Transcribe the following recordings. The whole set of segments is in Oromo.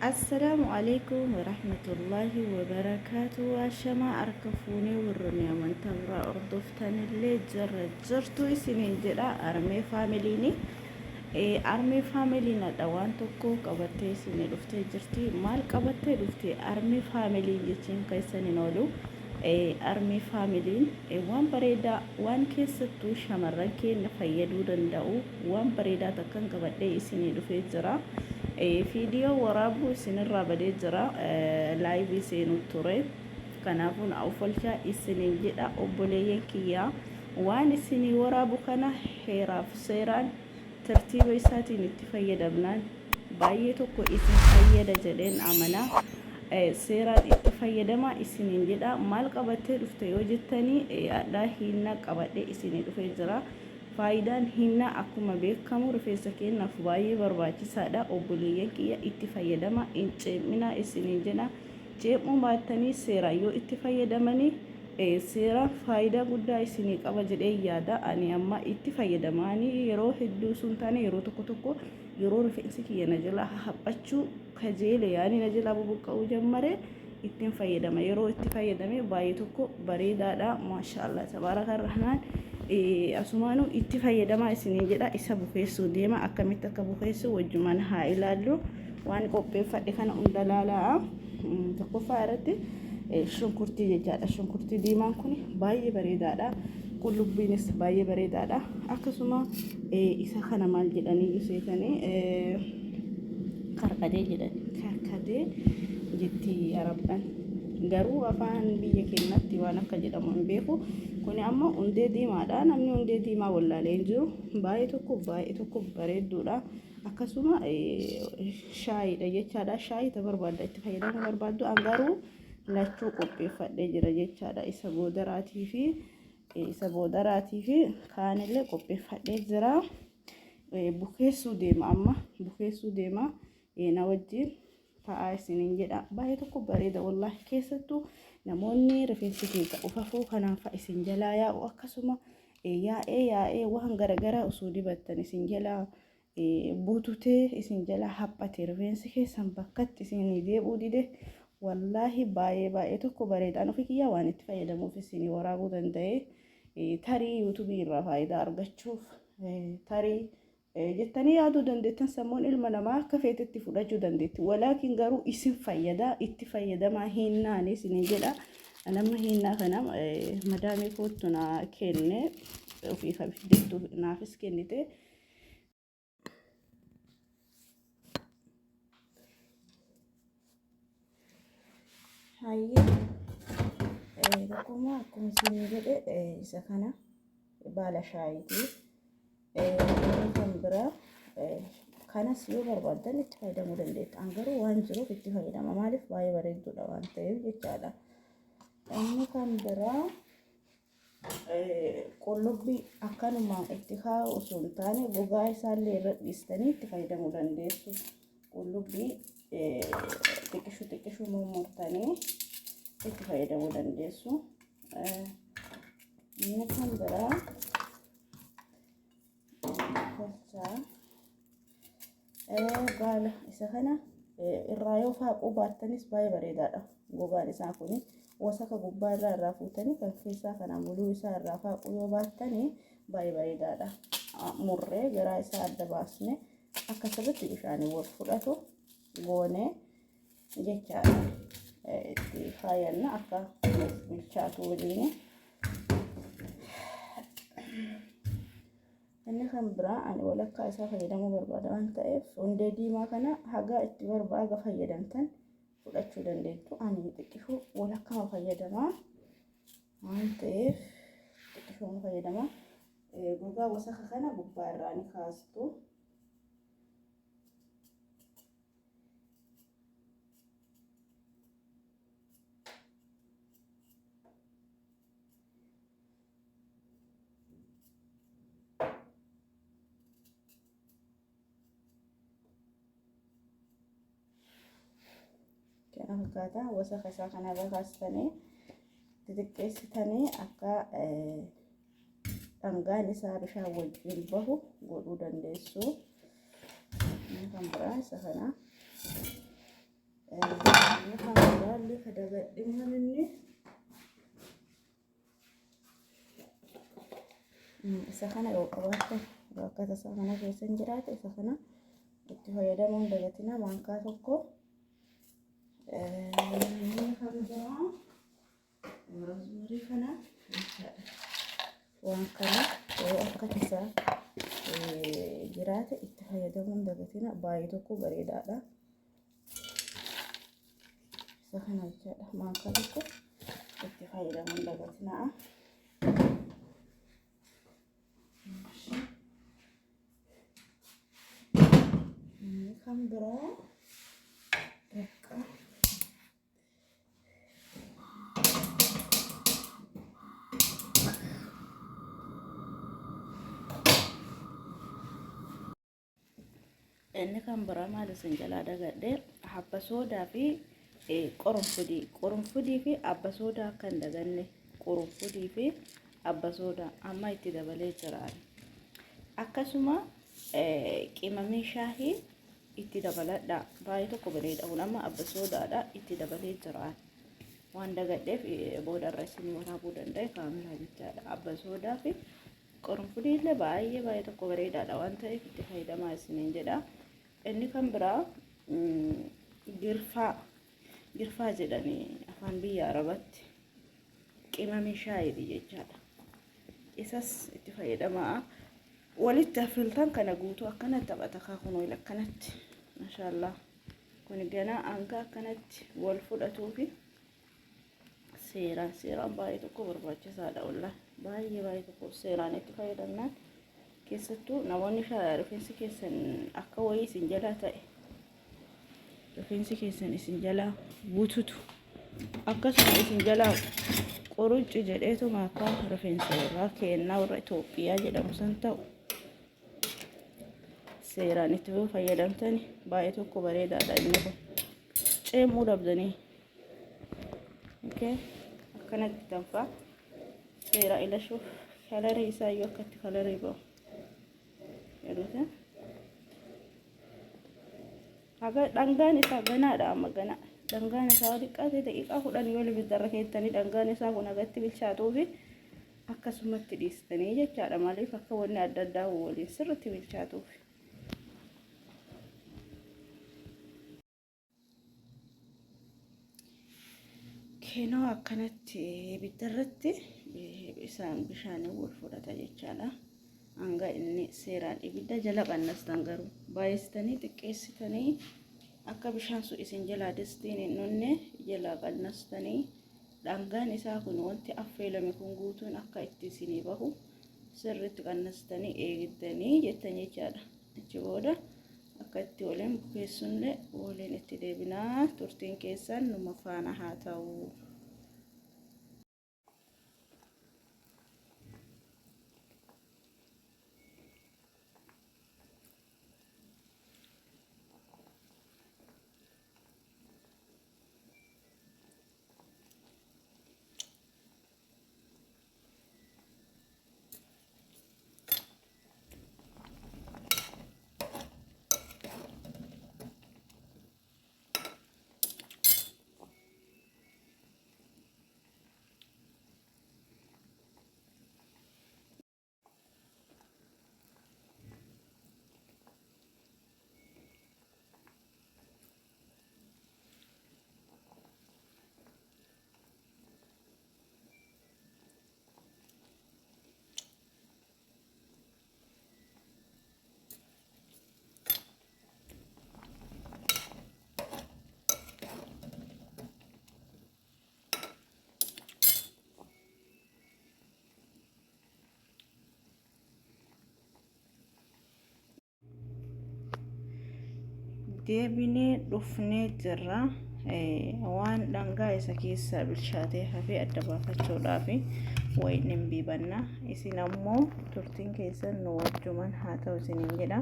السلام عليكم ورحمة الله وبركاته وشما أركفوني ورمي من تبرا أردفتن اللي جرتو سنين جدا أرمي فاميليني أرمي فاميلينا دوان توكو قبتي سنين دفتي جرتي مال قبتي دفتي أرمي فاميلي جتين كيسنين ولو أرمي فاميلين وان بريدا وان كيستو شمركي نفيدو دندو وان بريدا تكن قبتي سنين دفتي جرا فيديو ورابو سنين رابدي جرا لايف سينو توري كنافون أو فلشا السنين جدا أبولي كيا وان السنين ورابو كنا حراف سيران ترتيب يساتي نتفيد ابنان بايتو كو اسم فيد جدين عمنا سيران اتفيد ما السنين جدا مال قبتي دفتيو جتاني لا هنا قبتي السنين دفتي جرا faayidaan hinna akkuma beekamu rifeensa keenyaaf baay'ee barbaachisaadha. Obboleeyyan kiyya itti fayyadama hin ceemina isiniin jedha. Ceemuu baattanii seeraan yoo itti fayyadamanii seera faayidaa guddaa isinii qaba jedhee yaada. Ani amma itti fayyadamanii yeroo hedduu sun taane yeroo tokko tokko yeroo rifeensi kiyya na jala haphachuu kajeele yaani na jala bubuqqa'uu jammare ittiin fayyadama. Yeroo itti fayyadame baay'ee tokko bareedaadha. Maashaallah tabaaraka rahmaan. Asumaanu itti fayyadamaa isiniin jedha. Isa bukeessuu deema akkamitti akka bukeessu wajjumaan haa ilaallu. Waan qopheeffadhe kana hunda laalaa. Tokkoffaa irratti shunkurtii jechaadha. Shunkurtii diimaan kun baay'ee bareedaadha. Qullubbiinis baay'ee bareedaadha. Akkasuma isa kana maal jedhanii iseetanii karkadee jedhani. Karkadee jetti arabban. Garuu afaan biyya keenyatti waan akka jedhamu hin beeku. Kuni amma hundee diimaadha. Namni hundee diimaa wallaalee hin jiru. Baay'ee tokko bareedduudha. Akkasuma shaayiidha jechaadha. Shaayii barbaadda itti fayyadamuu barbaaddu. An garuu lachuu qopheeffadhee jira jechaadha. Isa boodaraatii fi kaanillee qopheeffadhee jira. Bukeessuu deema amma. Bukeessuu deema na wajjin. Ta'aa isiniin jedha. Baay'ee tokko bareeda wallahi keessattuu namoonni rifeensi keessa ufafuu kanaaf isin jalaa yaa'u akkasuma yaa'ee waan garagaraa osoo dibattan isin jalaa buututee isin jalaa haphate rifeensi keessan bakkatti isin deebuu dide wallahi baay'ee tokko bareedaan ofii kiyyaa waan itti fayyadamuuf isin waraabuu danda'e tarii yuutuubii irraa faayidaa argachuuf tarii jettanii yaaduu dandeettan sammuun ilma namaa akka feetetti fudhachuu dandeetti. Walaakin garuu isin fayyada itti fayyadamaa hinnaan isin jedha. Nama hinnaa kana madaamee kootu na kenne ofii fabidettu naafis kennite. Hayyee akkuma isin jedhe isa kana baala shaayiiti. Kan biraa kanas yoo barbaaddan itti fayyadamuu dandeettu. An garuu waan jiruuf itti fayyadama. Maaliif baay'ee bareedduudha waan ta'eef jechaadha. Inni kan biraa qullubbii akkanumaan itti kaa'u osoo hin taane gogaa isaallee irra dhiistanii itti fayyadamuu dandeessu. Qullubbii xiqqishuu mummurtanii itti fayyadamuu dandeessu. Inni kan biraa baala isa kana irraa yoo faaquu baattanis baay'ee bareedaadha. Gogaan isaa kun wasaka gubbaa irraa fuutanii kan keessaa kana muluu isaa irraa faaquu yoo baattanii baay'ee bareedaadha. Murree garaa isaa adda baasne akka sabatti bishaanii wal fudhatu goonee jechaadha. Itti faayanna akka bilchaatu waliin. Inni kan biraa ani walakkaa isaa fayyadamuu barbaada waan ta'eef hundee diimaa kana haga itti barbaaga fayyadamtan fudhachuu dandeettu. Ani xiqqishuu walakkaa fayyadamaa waan ta'eef xiqqishuu fayyadamaa. Gogaa wasaka kana gubbaa irraa ni kaastu. Akkaataa wasaka isaa kanarra kaastanii xixiqqeessitanii akka dhangaan isaa bishaan wajjin bahu godhuu dandeessu. Kan biraa isa kana Ini kan beralih ke dagat dengan ini. Isa kana yoo qabatte akkata isaa kana keessa hin jiraate isa kana itti fayyadamuun dagatina maankaa tokko inni kan biraa roozmarii kana waan kana yoo akkata isaa jiraate itti fayyadamuun dagatina baay'ee tokko bareedaadha. Isa kana jechaadha maankaa tokko itti fayyadamuun dagatina. Kan biraa rakka inni kan biraa maal isin jalaa dagadhe habba soodaa fi qorunfudii fi abba soodaa kan daganne qorunfudii fi abba soodaa amma itti dabalee jiraan akkasuma qimamii shaahii itti dabaladha baay'ee tokko bareeda kun amma abba soodaadha itti dabalee jiraan waan dagadheef boodarra isin waraabuu danda'e kaameraa jechaadha abba soodaa fi qorunfudii illee baay'ee tokko bareedaadha waan ta'eef itti fayyadamaa isiniin jedha. Inni kan biraa girfaa jedhanii afaan biyya arabatti qimamii shaayii jechaadha. Isas itti fayyadamaa walitti affiltan kana guutuu akkanatti taphata kaakun wayil akkanatti maashaallah kun ganaa hanga akkanatti wal fudhatuu fi seeraan baay'ee tokko barbaachisaadha wallahi baay'ee tokko seeraan itti fayyadamnaan keessattuu namoonni rifeensi keessan akka wayii isin jalaa ta'e rifeensi keessan isin jalaa bututu akkasuma isin jalaa qorucci jedheetu akka rifeensa irraa kennaa warra Itoophiyaa jedhamu san ta'u seeraan itti fayyadamtani baay'ee tokko bareedaadha inni kun ceemuu dhabdanii akkanatti tanfaa seeraa ilashuuf kalarii isaa iyyuu akkatti kalarii ba'u jedhuuti haga dhangaan isaa ganaadha amma gana dhangaan isaa xiqqaate daqiiqaa 10 yoo ibiddarra keessanii dhangaan isaa kun agatti bilchaatuufi akkasumatti dhiistanii jechaadha maaliif akka wanni adda addaa waliin sirriitti bilchaatuufi. Keenoo akkanatti ibiddarratti bishaan wal fudhata jechaadha. Hanga inni seeraan ibidda jala qannastan garuu baay'istanii xiqqeessitanii akka bishaan sun isin jalaa distiin hin dhunne jala qannastanii dhangaan isaa kun wanti affeelame kun guutuun akka itti isinii bahu sirriitti qannastanii eegdanii jettan jechaadha. Achi booda akka itti waliin bukeessunillee waliin itti deebinaa turtiin keessan numa faana haa ta'u. Deebinee dhufnee jirra waan dhangaa isa keessa bilchaatee hafee adda baafachuudhaaf wayni biibanna isin ammoo turtiin keessan nu wajjuman haa ta'u isiniin jedha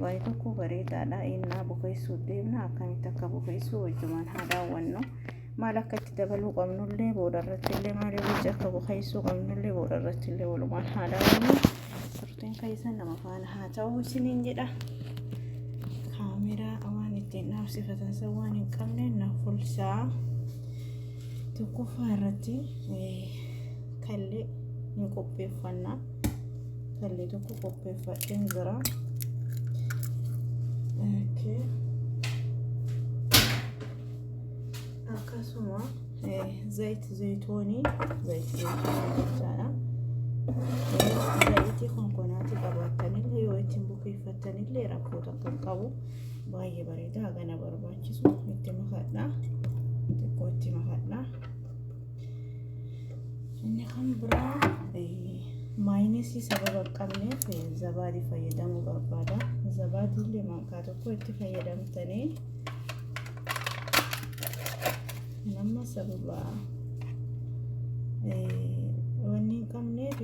waa'ee tokko bareedaadha innaa bukeessuu deemna akkamitti akka bukeessuu wajjuman haa daawwannu maal akka itti dabaluu qabnullee boodarratti illee maal wajji akka bukeessuu qabnullee boodarratti illee walumaan haa daawwannu turtiin keessan nama faana haa ta'u isiniin jedha. Kamera awan ittiin dhaabsifatan san waan hin qabne na fulsaa tokkoffaa irratti kallee hin qopheeffannaa. Kallee tokko qopheeffadheen jira. Akkasuma zayitoonii jechaadha. Zayitii konkolaatii qabaattanillee yoo ittiin bukeeffattanillee rakkoo takka hin qabu. Baay'ee bareeda. Hagana barbaachisu itti makadhaa. Xiqqoo itti makadhaa. Inni kan biraa maayinesii sababa qabneef zabaadii fayyadamuu barbaada. Zabaadiillee mankaa tokko itti fayyadamtanii nama sababa wanni hin qabneef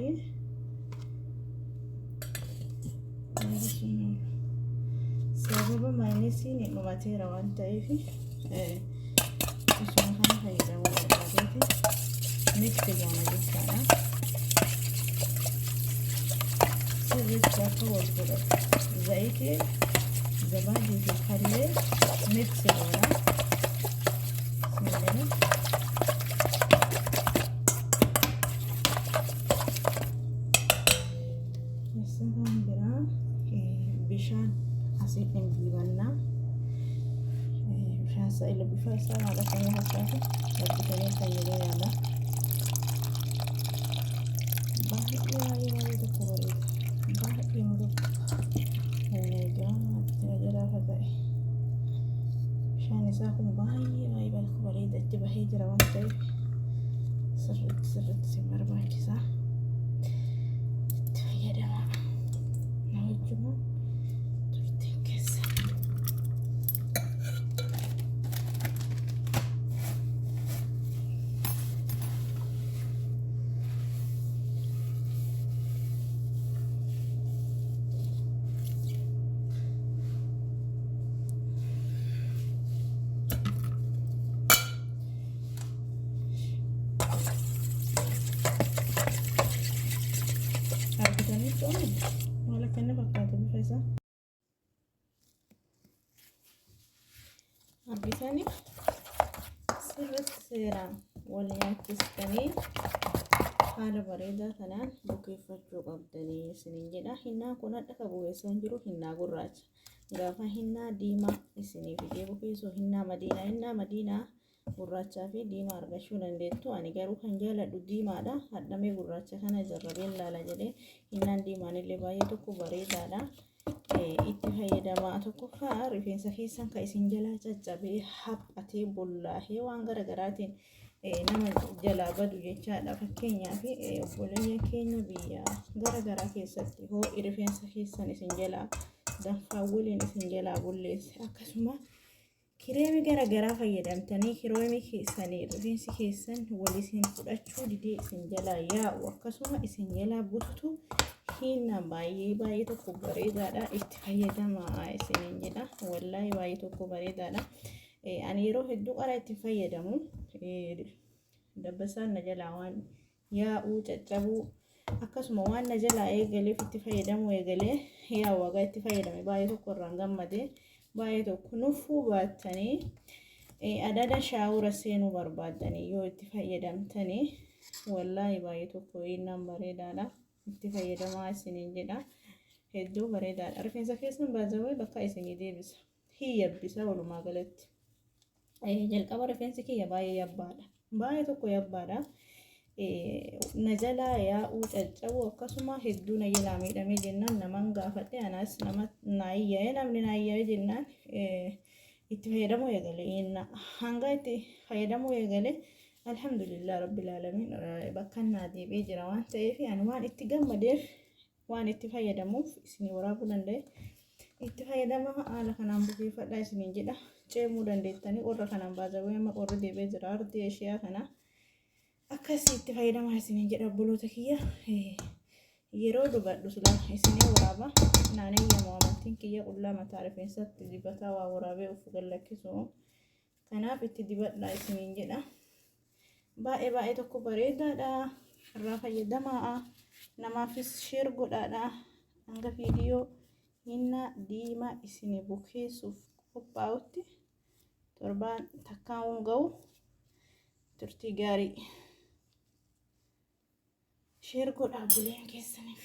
sababa maayinesiin dhumateera waan ta'eef isuma kana fayyadamuu barbaadeeti mixi goona jechaadha. Sirriitti akka wal godhatu zayitii zabaadii fi kallee mixi goona. Bishaan asii hin biibannaa. Bishaan isaa ila bifa isaa haala kana fakkaatu hojjetanii fayyadee yaala. Baay'ee tokko bareeda. Baay'ee muruudha. Tajaajilaa akka ta'e. Bishaan isaa kun baay'ee bareeda itti bahee jira waan ta'eef sirriitti si barbaachisa. Itti fayyadamaa. Na wajjuma turtiin keessa. Argitanii to'an maal akka inni fakkaatu bifa isaa. Argitanii sirriitti seeraan wal nyaachistanii haala bareedaa kanaan bukeeffachuu qabdanii isiniin jedha. Hinnaan kun hadha qabuweessaan jiru hinnaa gurraacha. Gaafa hinnaa diimaa isinii fidee bukeessu hinnaa madiinaa gurraachaa fi diimaa argachuu dandeettu. Ani garuu kan jaaladhu diimaadha. Hadhamee gurraacha kana jarrabeen laala jedhee hinnaan diimaan illee baay'ee tokko bareedaadha. Itti fayyadamaa tokkoffaa rifeensa keessan kan isin jalaa caccabee haphatee bullaahee waan garaagaraatiin nama jalaa badu jechaadha. Fakkeenyaaf obboleeyyan keenya biyya garaagaraa keessatti hoo rifeensa keessan isin jalaa danfaa waliin isin jalaa bulleesse akkasuma kireemii garaagaraa fayyadamtanii kireemii keessanii rifeensi keessan waliin fudhachuu didee isin jalaa yaa'u akkasuma isin jalaa bututu hinnaan baay'ee tokko bareedaadha. Itti fayyadamaa isiniin jedha. Wallaahi baay'ee tokko bareedaadha. Ani yeroo hedduu qara itti fayyadamu dabbasaan na jalaa waan yaa'uu caccabuu akkasuma waan na jalaa eegaleef itti fayyadamu eegalee yaa'u wagaa itti fayyadame baay'ee tokko irraan gammadee baay'ee tokko nuffuu baattanii adada shaawura seenuu barbaaddanii yoo itti fayyadamtanii wallaahi baay'ee tokko hinnaan bareedaadha. Itti fayyadamaa isiniin jedha. Hedduu bareedaadha. Rifeensa keessan baazawee bakka isinii deebisa. Yabbisa walumaa galatti. Jalqaba rifeensi kiyya baay'ee yabbaadha. Baay'ee tokko yabbaadha. Na jalaa yaa'uu caccabuu akkasuma hedduu na jalaa miidhamee jennaan naman gaafadhe anas nama naayya'ee namni naayya'ee jennaan itti fayyadamuu eegale. Hanga itti fayyadamuu eegale alhamdulillah rabbil alamin bakka naa deebi'ee jira waan ta'eef ani waan itti gammadeef waan itti fayyadamuuf isinii waraabuu danda'e. Itti fayyadama haala kanaan bukeeffadhaa isiniin jedha. Ceemuu dandeettanii qorra kanaan baazawee amma qorri deebi'ee jira ardii ishiyaa kana akkasii itti fayyadamaa isiniin jedha. Obboloota kiyya yeroo dubadhu silaa isinii waraaba naanayya amantiin kiyya qullaa mataa rifeensatti dibataa waa waraabee of gallakkisu kanaaf itti dibadhaa isiniin jedha. Baay'ee tokko bareedaadha. Irraa fayyadamaa. Namaafis sheer godhaadha. Hanga viidiyoo hinna diimaa isinii bukeessuuf qophaa'utti torbaan takkaan ga'u turtii gaarii sheer godhaa buleen keessaniif.